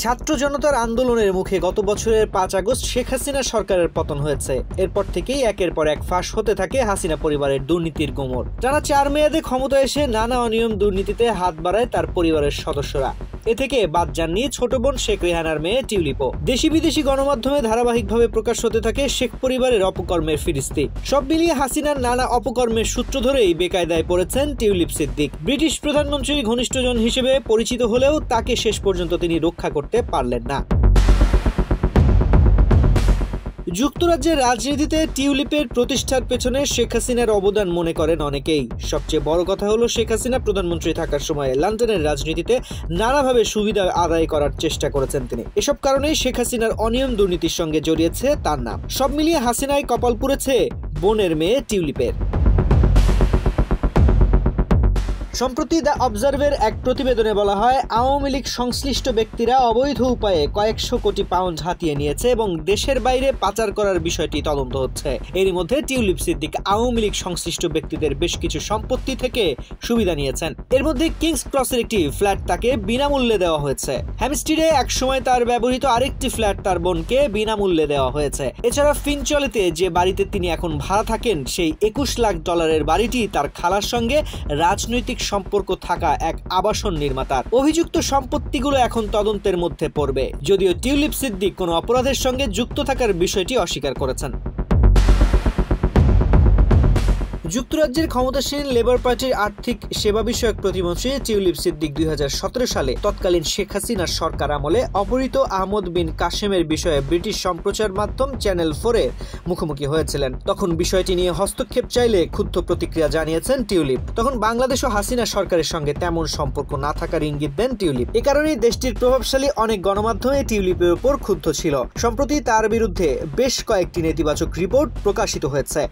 ছাত্র জনতার আন্দোলনের মুখে গত বছরের 5 আগস্ট শেখ হাসিনা সরকারের পতন হয়েছে। এরপর থেকেই একের পর এক ফাঁস হতে থাকে হাসিনা পরিবারের দুর্নীতির গুমর। টানা 4 মেয়াদে ক্ষমতায় এসে নানা অনিয়ম দুর্নীতিতে হাত বাড়ায় তার পরিবারের সদস্যরা। এ থেকে বাদ যাননি ছোট বোন শেখ রেহানার মেয়ে টিউলিপও। দেশি বিদেশি গণমাধ্যমে ধারাবাহিকভাবে প্রকাশ হতে থাকে শেখ পরিবারের অপকর্মের ফিরিস্তি। সব মিলিয়ে হাসিনার নানা অপকর্মের সূত্র ধরেই বেকায়দায় পড়েছেন টিউলিপ সিদ্দিক। ব্রিটিশ প্রধানমন্ত্রীর ঘনিষ্ঠজন হিসেবে পরিচিত হলেও তাকে শেষ পর্যন্ত তিনি রক্ষা করতে পারলেন না। যুক্তরাজ্যের রাজনীতিতে টিউলিপের প্রতিষ্ঠার পেছনে শেখ হাসিনার অবদান মনে করেন অনেকেই। সবচেয়ে বড় কথা হলো শেখ হাসিনা প্রধানমন্ত্রী থাকার সময় লন্ডনের রাজনীতিতে নানাভাবে সুবিধা আদায় করার চেষ্টা করেছেন তিনি। এসব কারণেই শেখ হাসিনার অনিয়ম দুর্নীতির সঙ্গে জড়িয়েছে তার নাম। সব মিলিয়ে হাসিনায় কপাল পুড়েছে বোনের মেয়ে টিউলিপের। সম্প্রতি দ্য অবজারভের এক প্রতিবেদনে বলা হয়, আওয়ামী লীগ সংশ্লিষ্ট ব্যক্তিরা অবৈধ উপায়ে কয়েকশো কোটি পাউন্ড হাতিয়ে নিয়েছে এবং দেশের বাইরে পাচার করার বিষয়টি তদন্ত হচ্ছে। এরই মধ্যে টিউলিপ সিদ্দিক আওয়ামী লীগ সংশ্লিষ্ট ব্যক্তিদের বেশ কিছু সম্পত্তি থেকে সুবিধা নিয়েছেন। এর মধ্যে কিংস ক্রসের একটি ফ্ল্যাট তাকে বিনামূল্যে দেওয়া হয়েছে। হ্যামস্টিডে একসময় তার ব্যবহৃত আরেকটি ফ্ল্যাট তার বোনকে বিনামূল্যে দেওয়া হয়েছে। এছাড়া ফিনচলেতে যে বাড়িতে তিনি এখন ভাড়া থাকেন সেই $21 লাখ বাড়িটি তার খালার সঙ্গে রাজনৈতিক সম্পর্ক থাকা এক আবাসন নির্মাতার। অভিযুক্ত সম্পত্তিগুলো এখন তদন্তের মধ্যে পড়বে, যদিও টিউলিপ সিদ্দিক কোনো অপরাধের সঙ্গে যুক্ত থাকার বিষয়টি অস্বীকার করেছেন। যুক্তরাজ্যের ক্ষমতাসীন লেবার পার্টির আর্থিক সেবা বিষয়ক প্রতিমন্ত্রী টিউলিপ সিদ্দিক 2017 সালে তৎকালীন শেখ হাসিনার সরকার আমলে অপহৃত আহমদ বিন কাসেমের বিষয়ে ব্রিটিশ সম্প্রচার মাধ্যম চ্যানেল 4-এর মুখোমুখি হয়েছিলেন। তখন বিষয়টি নিয়ে হস্তক্ষেপ চাইলে ক্ষুব্ধ প্রতিক্রিয়া জানিয়েছেন টিউলিপ। তখন বাংলাদেশ ও হাসিনা সরকারের সঙ্গে তেমন সম্পর্ক না থাকার ইঙ্গিত দেন টিউলিপ। এ কারণেই দেশটির প্রভাবশালী অনেক গণমাধ্যমে টিউলিপের উপর ক্ষুব্ধ ছিল। সম্প্রতি তার বিরুদ্ধে বেশ কয়েকটি নেতিবাচক রিপোর্ট প্রকাশিত হয়েছে।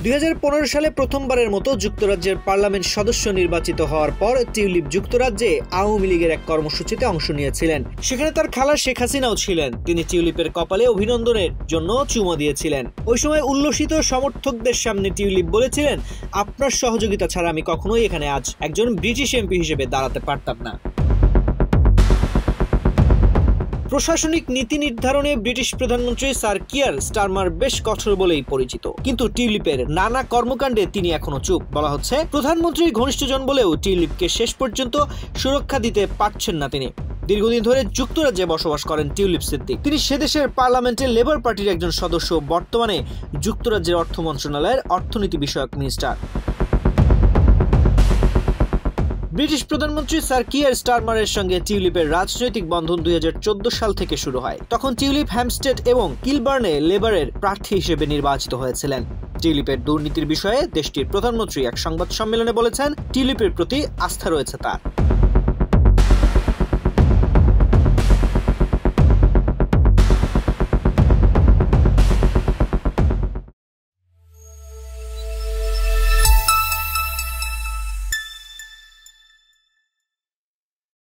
2015 সালে প্রথমবারের মতো যুক্তরাজ্যের পার্লামেন্ট সদস্য নির্বাচিত হওয়ার পর টিউলিপ যুক্তরাজ্যে আওয়ামী লীগের এক কর্মসূচিতে অংশ নিয়েছিলেন। সেখানে তার খালা শেখ হাসিনাও ছিলেন। তিনি টিউলিপের কপালে অভিনন্দনের জন্য চুমো দিয়েছিলেন। ওই সময় উল্লসিত সমর্থকদের সামনে টিউলিপ বলেছিলেন, আপনার সহযোগিতা ছাড়া আমি কখনোই এখানে আজ একজন ব্রিটিশ এমপি হিসেবে দাঁড়াতে পারতাম না। প্রশাসনিক নীতি নির্ধারণে ব্রিটিশ প্রধানমন্ত্রী স্যার কিয়ার স্টারমার বেশ কঠোর বলেই পরিচিত, কিন্তু টিউলিপের নানা কর্মকাণ্ডে তিনি এখনো চুপ। বলা হচ্ছে, প্রধানমন্ত্রীর ঘনিষ্ঠজন বলেও টিউলিপকে শেষ পর্যন্ত সুরক্ষা দিতে পারছেন না তিনি। দীর্ঘদিন ধরে যুক্তরাজ্যে বসবাস করেন টিউলিপ সিদ্দিক। তিনি সেদেশের পার্লামেন্টের লেবার পার্টির একজন সদস্য, বর্তমানে যুক্তরাজ্যের অর্থ মন্ত্রণালয়ের অর্থনীতি বিষয়ক মিনিস্টার। ব্রিটিশ প্রধানমন্ত্রী স্যার কিয়ার স্টারমারের সঙ্গে টিউলিপের রাজনৈতিক বন্ধন 2014 সাল থেকে শুরু হয়। তখন টিউলিপ হ্যামস্টেড এবং কিলবার্নে লেবারের প্রার্থী হিসেবে নির্বাচিত হয়েছিলেন। টিউলিপের দুর্নীতির বিষয়ে দেশটির প্রধানমন্ত্রী এক সংবাদ সম্মেলনে বলেছেন, টিউলিপের প্রতি আস্থা রয়েছে তার।